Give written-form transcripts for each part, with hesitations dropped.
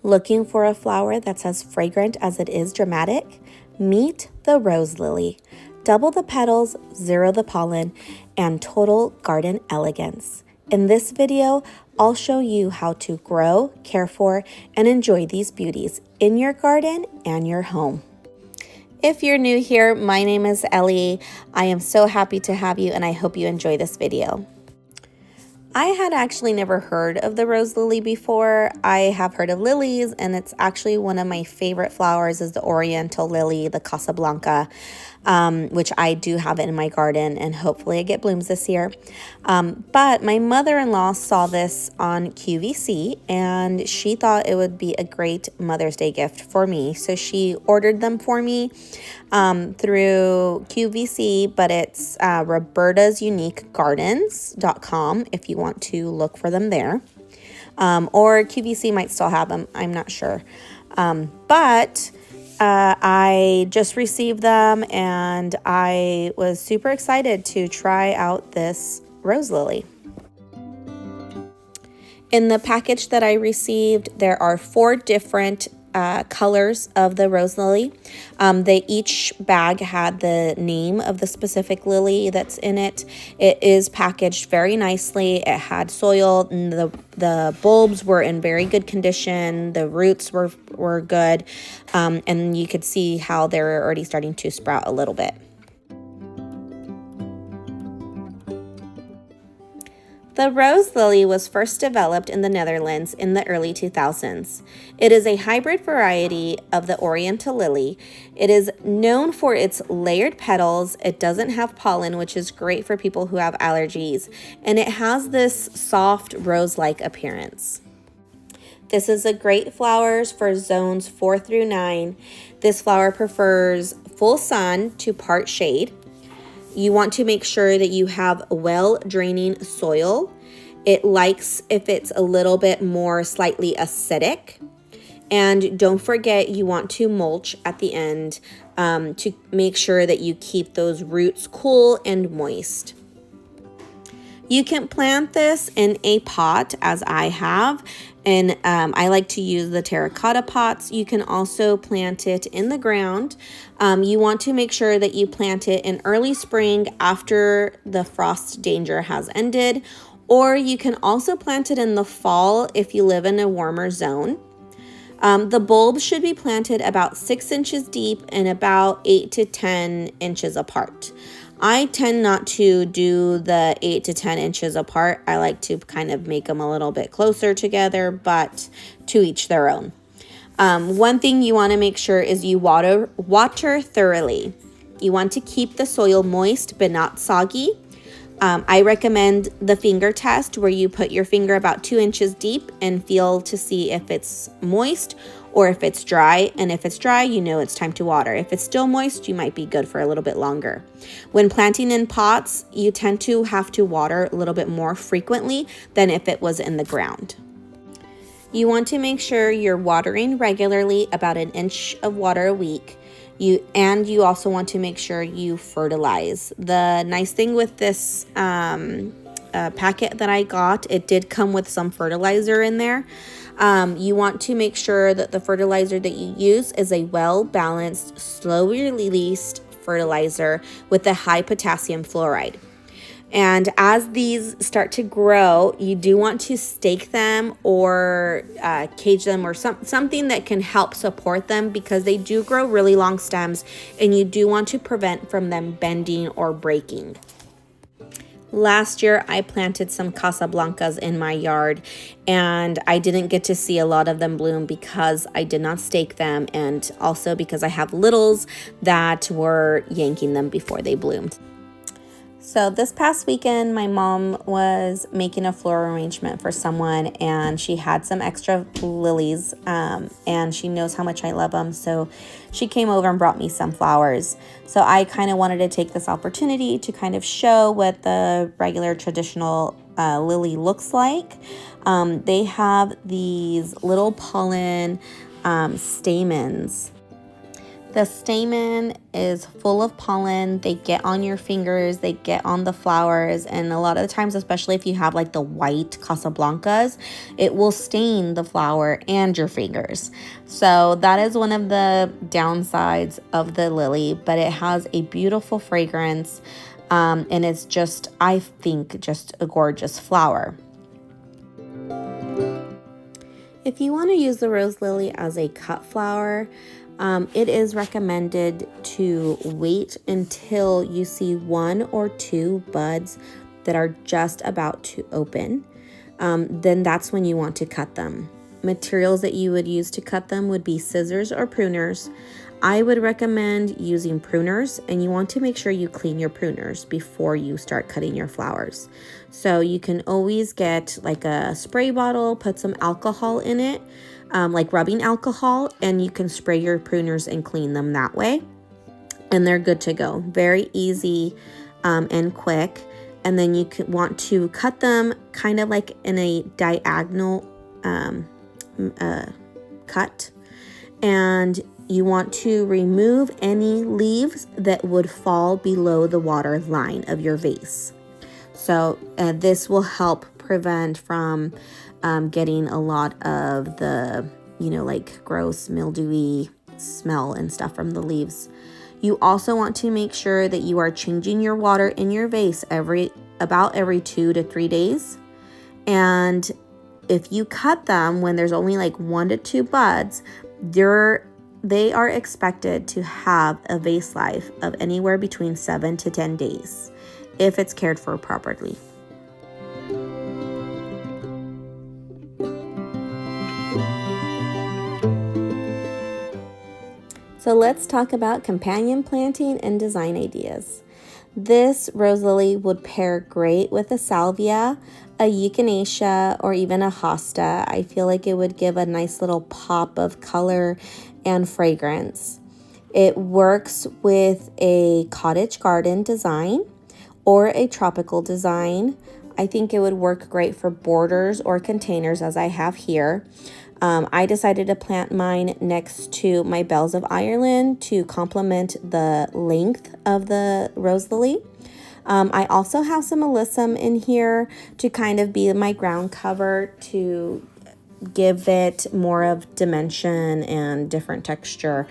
Looking for a flower that's as fragrant as it is dramatic? Meet the rose lily. Double the petals, zero the pollen, and total garden elegance. In this video, I'll show you how to grow, care for, and enjoy these beauties in your garden and your home. If you're new here, my name is Ellie. I am so happy to have you, and I hope you enjoy this video. I had actually never heard of the rose lily before. I have heard of lilies, and it's actually one of my favorite flowers is the oriental lily, the Casablanca, which I do have it in my garden, and hopefully it get blooms this year. But my mother-in-law saw this on QVC, and she thought it would be a great Mother's Day gift for me. So she ordered them for me through QVC, but it's robertasuniquegardens.com if you want to look for them there. Or QVC might still have them. I'm not sure. But I just received them, and I was super excited to try out this rose lily. In the package that I received, there are 4 different colors of the rose lily. Each bag had the name of the specific lily that's in it. It is packaged very nicely. It had soil, and the bulbs were in very good condition. The roots were good, and you could see how they're already starting to sprout a little bit. The rose lily was first developed in the Netherlands in the early 2000s. It is a hybrid variety of the oriental lily. It is known for its layered petals. It doesn't have pollen, which is great for people who have allergies, and it has this soft rose-like appearance. This is a great flower for zones 4 through 9. This flower prefers full sun to part shade. You want to make sure that you have well-draining soil. It likes if it's a little bit more slightly acidic. And don't forget, you want to mulch at the end to make sure that you keep those roots cool and moist. You can plant this in a pot, as I have, and I like to use the terracotta pots. You can also plant it in the ground. You want to make sure that you plant it in early spring after the frost danger has ended, or you can also plant it in the fall if you live in a warmer zone. The bulbs should be planted about 6 inches deep and about 8 to 10 inches apart. I tend not to do the 8 to 10 inches apart. I like to kind of make them a little bit closer together, but to each their own. One thing you want to make sure is you water thoroughly. You want to keep the soil moist but not soggy. I recommend the finger test, where you put your finger about 2 inches deep and feel to see if it's moist or if it's dry. And if it's dry, you know it's time to water. If it's still moist, you might be good for a little bit longer. When planting in pots, you tend to have to water a little bit more frequently than if it was in the ground. You want to make sure you're watering regularly, about 1 inch of water a week. You also want to make sure you fertilize. The nice thing with this packet that I got, it did come with some fertilizer in there. You want to make sure that the fertilizer that you use is a well-balanced, slowly released fertilizer with a high potassium fluoride. And as these start to grow, you do want to stake them or cage them, or something that can help support them, because they do grow really long stems, and you do want to prevent from them bending or breaking. Last year, I planted some Casablancas in my yard, and I didn't get to see a lot of them bloom because I did not stake them, and also because I have littles that were yanking them before they bloomed. So this past weekend, my mom was making a floral arrangement for someone, and she had some extra lilies, and she knows how much I love them. So she came over and brought me some flowers. So I kind of wanted to take this opportunity to kind of show what the regular traditional lily looks like. They have these little pollen stamens. The stamen is full of pollen. They get on your fingers, they get on the flowers, and a lot of the times, especially if you have like the white Casablancas, it will stain the flower and your fingers. So that is one of the downsides of the lily, but it has a beautiful fragrance, and it's just, I think, just a gorgeous flower. If you want to use the rose lily as a cut flower, it is recommended to wait until you see 1 or 2 buds that are just about to open. Then that's when you want to cut them. Materials that you would use to cut them would be scissors or pruners. I would recommend using pruners, and you want to make sure you clean your pruners before you start cutting your flowers. So you can always get like a spray bottle, put some alcohol in it, like rubbing alcohol, and you can spray your pruners and clean them that way. And they're good to go. Very easy and quick. And then you could want to cut them kind of like in a diagonal cut. And you want to remove any leaves that would fall below the water line of your vase. So this will help prevent from getting a lot of the, like gross mildewy smell and stuff from the leaves. You also want to make sure that you are changing your water in your vase about every 2 to 3 days. And if you cut them when there's only like 1 to 2 buds, they are expected to have a vase life of anywhere between 7 to 10 days if it's cared for properly. So let's talk about companion planting and design ideas. This rose lily would pair great with a salvia, a echinacea, or even a hosta. I feel like it would give a nice little pop of color and fragrance. It works with a cottage garden design or a tropical design. I think it would work great for borders or containers, as I have here. I decided to plant mine next to my Bells of Ireland to complement the length of the rose lily. I also have some alyssum in here to kind of be my ground cover to give it more of dimension and different texture.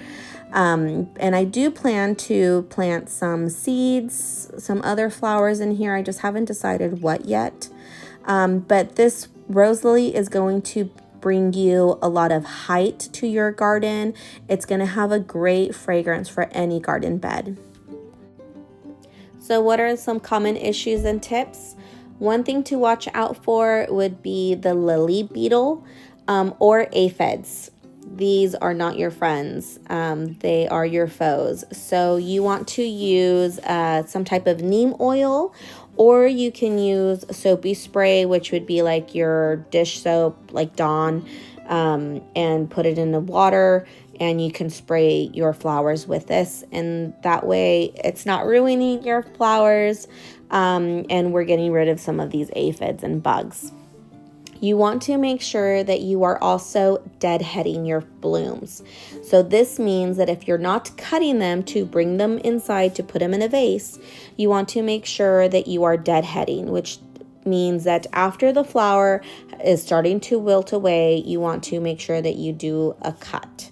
And I do plan to plant some seeds, some other flowers in here. I just haven't decided what yet. But this rose lily is going to bring you a lot of height to your garden. It's going to have a great fragrance for any garden bed. So what are some common issues and tips? One thing to watch out for would be the lily beetle or aphids. These are not your friends. They are your foes. So you want to use some type of neem oil, or you can use soapy spray, which would be like your dish soap, like Dawn, and put it in the water, and you can spray your flowers with this. And that way it's not ruining your flowers, and we're getting rid of some of these aphids and bugs. You want to make sure that you are also deadheading your blooms. So this means that if you're not cutting them to bring them inside to put them in a vase, you want to make sure that you are deadheading, which means that after the flower is starting to wilt away, you want to make sure that you do a cut.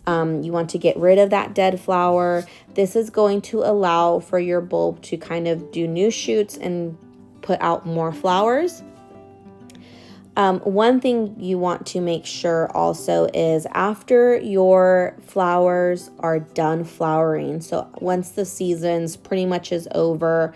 You want to get rid of that dead flower. This is going to allow for your bulb to kind of do new shoots and put out more flowers. One thing you want to make sure also is after your flowers are done flowering, so once the season's pretty much is over,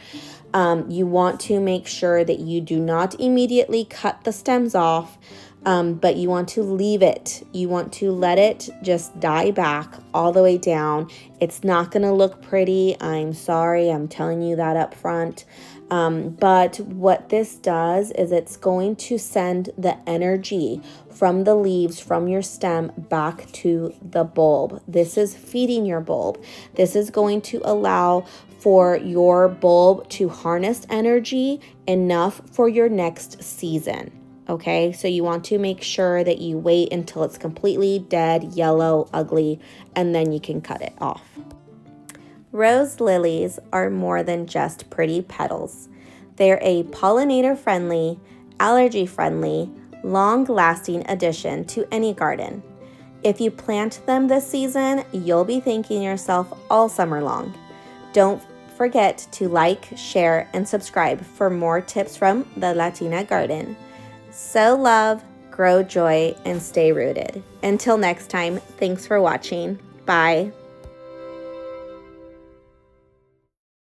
you want to make sure that you do not immediately cut the stems off, but you want to leave it. You want to let it just die back all the way down. It's not going to look pretty. I'm sorry. I'm telling you that up front. But what this does is it's going to send the energy from the leaves, from your stem, back to the bulb. This is feeding your bulb. This is going to allow for your bulb to harness energy enough for your next season. Okay, so you want to make sure that you wait until it's completely dead, yellow, ugly, and then you can cut it off. Rose lilies are more than just pretty petals. They're a pollinator-friendly, allergy-friendly, long-lasting addition to any garden. If you plant them this season, you'll be thanking yourself all summer long. Don't forget to like, share, and subscribe for more tips from the Latina garden. Sow love, grow joy, and stay rooted. Until next time, thanks for watching. Bye.